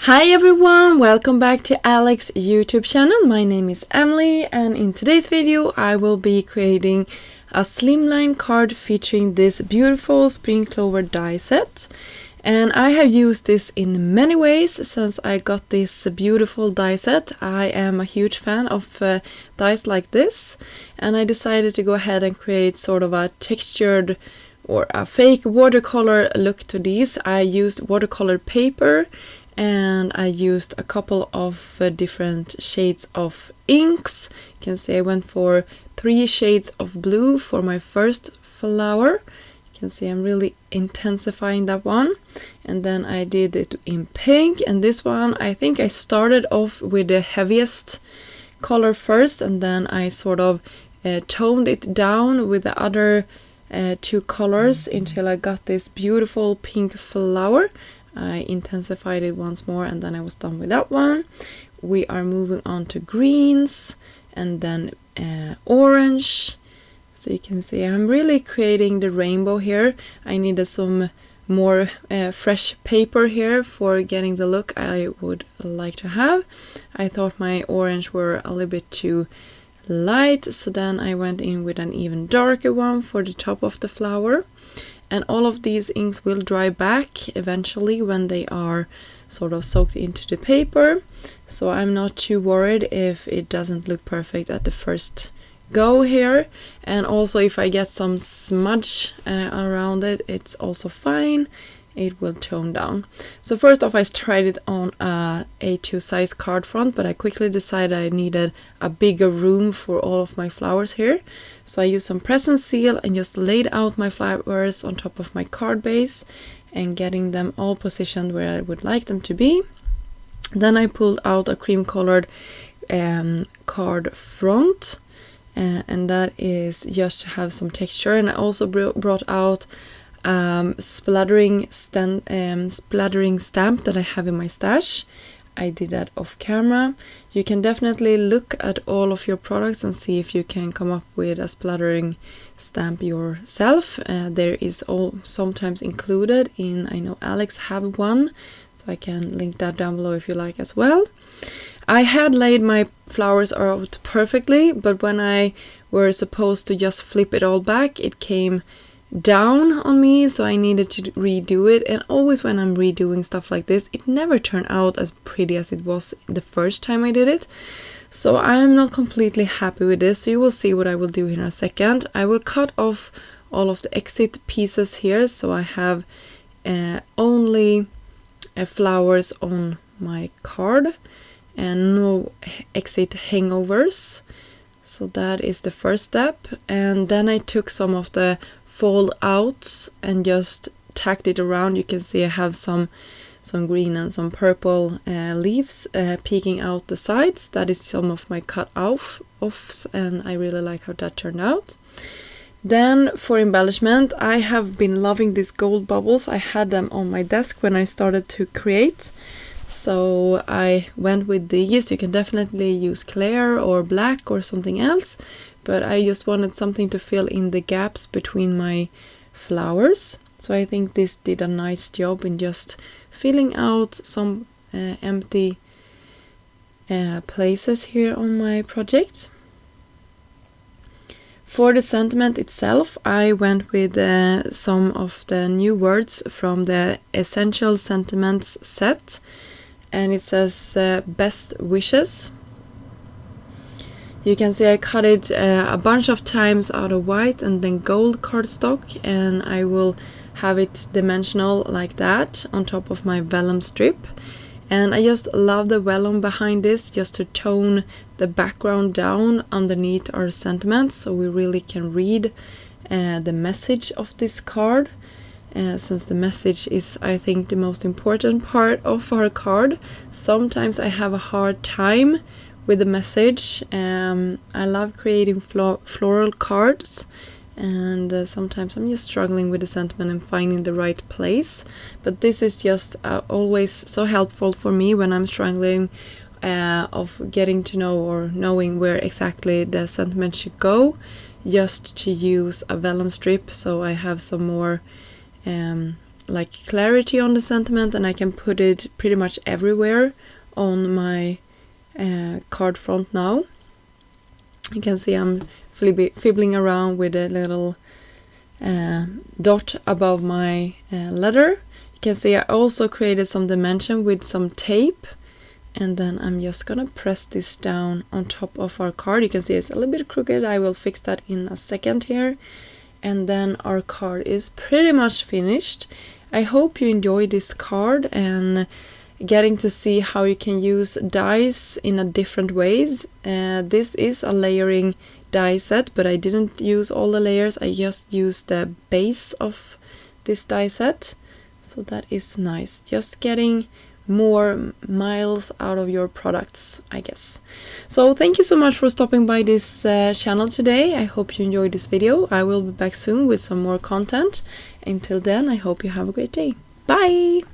Hi everyone, welcome back to Alex's YouTube channel. My name is Emily and in today's video I will be creating a slimline card featuring this beautiful spring clover die set. And I have used this in many ways since I got this beautiful die set. I am a huge fan of dies like this, and I decided to go ahead and create sort of a textured or a fake watercolor look to these. I used watercolor paper and I used a couple of different shades of inks. You can see I went for 3 shades of blue for my first flower. You can see I'm really intensifying that one, and then I did it in pink, and this one I think I started off with the heaviest color first, and then I sort of toned it down with the other 2 colors until I got this beautiful pink flower. I intensified it once more and then I was done with that one. We are moving on to greens and then orange. So you can see I'm really creating the rainbow here. I needed some more fresh paper here for getting the look I would like to have. I thought my orange were a little bit too light, so then I went in with an even darker one for the top of the flower. And all of these inks will dry back eventually when they are sort of soaked into the paper. So I'm not too worried if it doesn't look perfect at the first go here. And also if I get some smudge around it, it's also fine. It will tone down. So first off, I tried it on a A2 size card front, but I quickly decided I needed a bigger room for all of my flowers here. So I used some press and seal and just laid out my flowers on top of my card base and getting them all positioned where I would like them to be. Then I pulled out a cream colored card front, and that is just to have some texture. And I also brought out splattering stamp that I have in my stash. I did that off camera. You can definitely look at all of your products and see if you can come up with a splattering stamp yourself. There is all sometimes included in, I know Alex have one, so I can link that down below if you like as well. I had laid my flowers out perfectly, but when I were supposed to just flip it all back, it came down on me, so I needed to redo it. And always when I'm redoing stuff like this, it never turned out as pretty as it was the first time I did it. So I'm not completely happy with this, so you will see what I will do in a second. I will cut off all of the exit pieces here, so I have only flowers on my card and no exit hangovers. So that is the first step. And then I took some of the fold outs and just tacked it around. You can see I have some green and some purple leaves peeking out the sides. That is some of my cut offs, and I really like how that turned out. Then for embellishment, I have been loving these gold bubbles. I had them on my desk when I started to create, so I went with these. You can definitely use clear or black or something else, but I just wanted something to fill in the gaps between my flowers. So I think this did a nice job in just filling out some empty places here on my project. For the sentiment itself, I went with some of the new words from the Essential Sentiments set, and it says best wishes. You can see I cut it a bunch of times out of white and then gold cardstock, and I will have it dimensional like that on top of my vellum strip. And I just love the vellum behind this, just to tone the background down underneath our sentiments, so we really can read the message of this card. Since the message is, I think, the most important part of our card. Sometimes I have a hard time with the message. I love creating floral cards, and sometimes I'm just struggling with the sentiment and finding the right place. But this is just always so helpful for me when I'm struggling of getting to know or knowing where exactly the sentiment should go, just to use a vellum strip, so I have some more like clarity on the sentiment, and I can put it pretty much everywhere on my card front now. You can see I'm fibbling around with a little dot above my letter. You can see I also created some dimension with some tape, and then I'm just gonna press this down on top of our card. You can see it's a little bit crooked. I will fix that in a second here. And then our card is pretty much finished. I hope you enjoyed this card and getting to see how you can use dies in a different ways. This is a layering die set, but I didn't use all the layers. I just used the base of this die set. So that is nice. Just getting more miles out of your products, I guess. So thank you so much for stopping by this channel today. I hope you enjoyed this video. I will be back soon with some more content. Until then, I hope you have a great day. Bye!